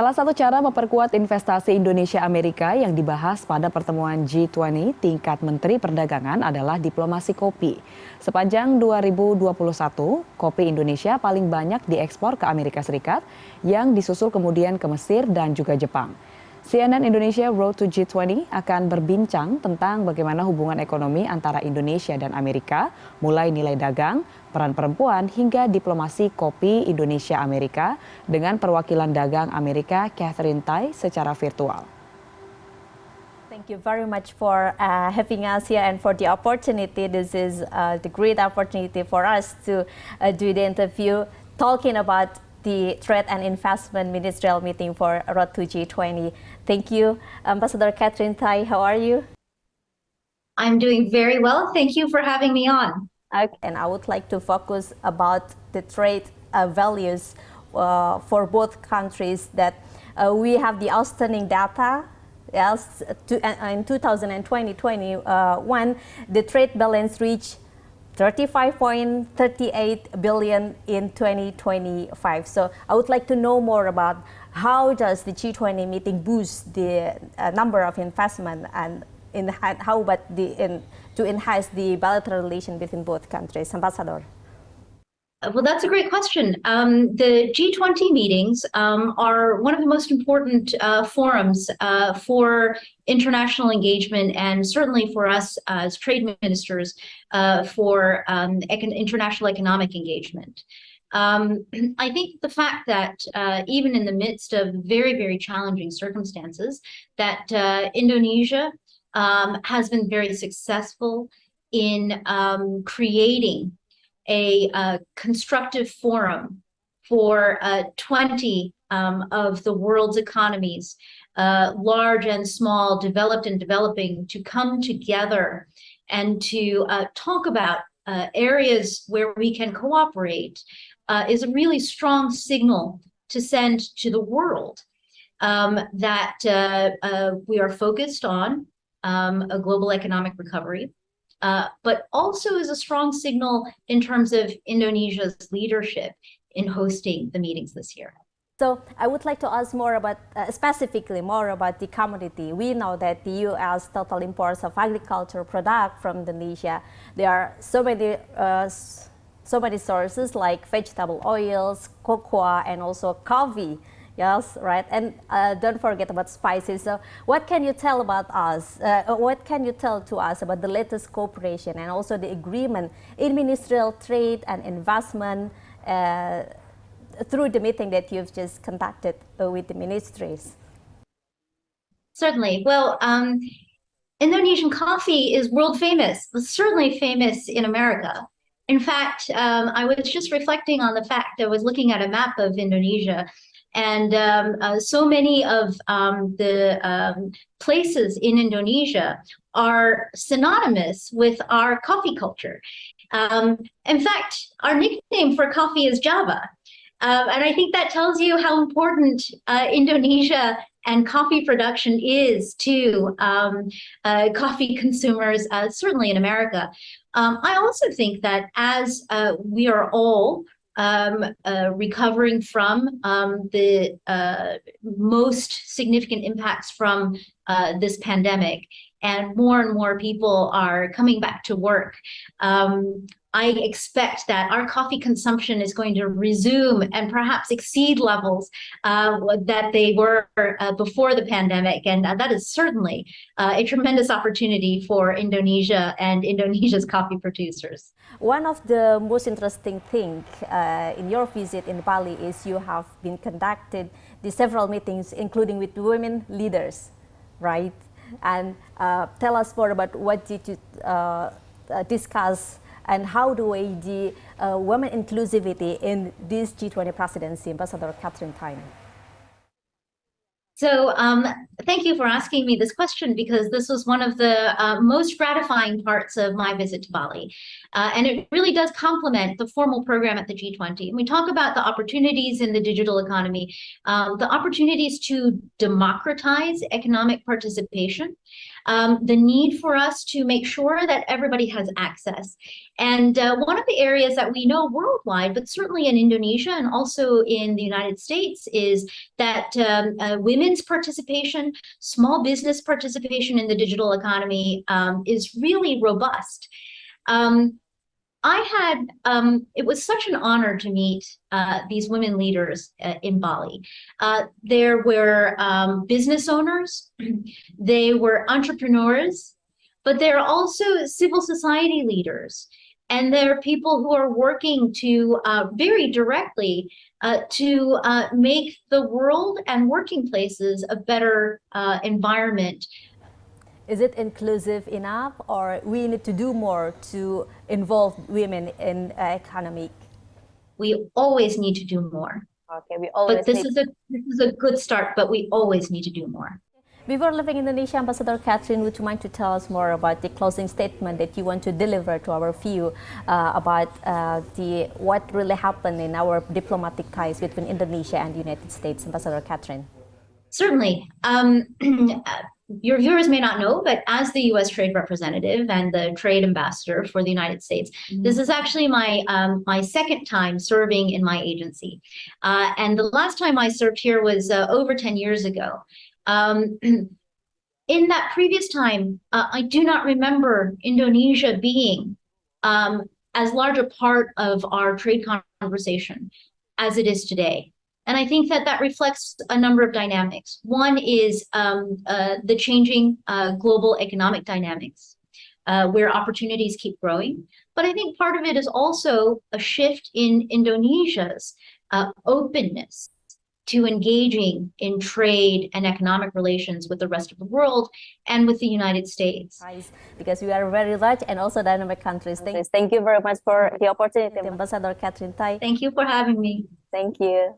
Salah satu cara memperkuat investasi Indonesia-Amerika yang dibahas pada pertemuan G20 tingkat Menteri Perdagangan adalah diplomasi kopi. Sepanjang 2021, kopi Indonesia paling banyak diekspor ke Amerika Serikat, yang disusul kemudian ke Mesir dan juga Jepang. CNN Indonesia Road To G20 akan berbincang tentang bagaimana hubungan ekonomi antara Indonesia dan Amerika, mulai nilai dagang, peran perempuan, hingga diplomasi kopi Indonesia-Amerika dengan perwakilan dagang Amerika Katherine Tai secara virtual. Thank you very much for having us here and for the opportunity. This is the great opportunity for us to do the interview talking about the Trade and Investment Ministerial Meeting for Road to G20. Thank you, Ambassador Katherine Tai. How are you? I'm doing very well. Thank you for having me on. Okay. And I would like to focus about the trade values for both countries. That we have the outstanding data. Yes, in 2020-21, the trade balance reached 35.38 billion in 2025. So I would like to know more about how does the G20 meeting boost the number of investment and how about to enhance the bilateral relation between both countries, Ambassador? Well, that's a great question. The G20 meetings are one of the most important forums for international engagement, and certainly for us as trade ministers for international economic engagement. I think the fact that even in the midst of very, very challenging circumstances, that Indonesia has been very successful in creating a constructive forum for 20 of the world's economies, large and small, developed and developing, to come together and to talk about areas where we can cooperate is a really strong signal to send to the world that we are focused on a global economic recovery. But also is a strong signal in terms of Indonesia's leadership in hosting the meetings this year. So I would like to ask more about, specifically more about the commodity. We know that the U.S. total imports of agricultural product from Indonesia, there are so many sources like vegetable oils, cocoa, and also coffee. Yes, right. And don't forget about spices. So what can you tell about us? What can you tell to us about the latest cooperation and also the agreement in ministerial trade and investment through the meeting that you've just conducted with the ministries? Certainly. Well, Indonesian coffee is world famous, certainly famous in America. In fact, I was just reflecting on the fact I was looking at a map of Indonesia, and so many of the places in Indonesia are synonymous with our coffee culture. In fact, our nickname for coffee is Java. And I think that tells you how important Indonesia and coffee production is to coffee consumers, certainly in America. I also think that as we are all recovering from the most significant impacts from this pandemic, and more people are coming back to work, I expect that our coffee consumption is going to resume and perhaps exceed levels that they were before the pandemic. And that is certainly a tremendous opportunity for Indonesia and Indonesia's coffee producers. One of the most interesting things in your visit in Bali is you have been conducted the several meetings, including with women leaders, right? And tell us more about what did you discuss and how do we the women inclusivity in this G20 presidency, Ambassador Katherine Tai? So, thank you for asking me this question because this was one of the most gratifying parts of my visit to Bali. And it really does complement the formal program at the G20. And we talk about the opportunities in the digital economy, the opportunities to democratize economic participation, the need for us to make sure that everybody has access. And one of the areas that we know worldwide, but certainly in Indonesia and also in the United States, is that women's participation, small business participation in the digital economy is really robust. It was such an honor to meet these women leaders in Bali. There were business owners, they were entrepreneurs, but they're also civil society leaders. And there are people who are working to very directly to make the world and working places a better environment. Is it inclusive enough, or we need to do more to involve women in economic? We always need to do more. Okay, we always. But this is a good start, but we always need to do more. Before leaving Indonesia, Ambassador Katherine, would you mind to tell us more about the closing statement that you want to deliver to our view about what really happened in our diplomatic ties between Indonesia and the United States, Ambassador Katherine? Certainly. Your viewers may not know, but as the U.S. Trade Representative and the Trade Ambassador for the United States, this is actually my second time serving in my agency. And the last time I served here was over 10 years ago. In that previous time, I do not remember Indonesia being as large a part of our trade conversation as it is today. And I think that reflects a number of dynamics. One is the changing global economic dynamics, where opportunities keep growing. But I think part of it is also a shift in Indonesia's openness to engaging in trade and economic relations with the rest of the world and with the United States. Because we are very large and also dynamic countries. Thank you very much for the opportunity. Ambassador Katherine Tai. Thank you for having me. Thank you.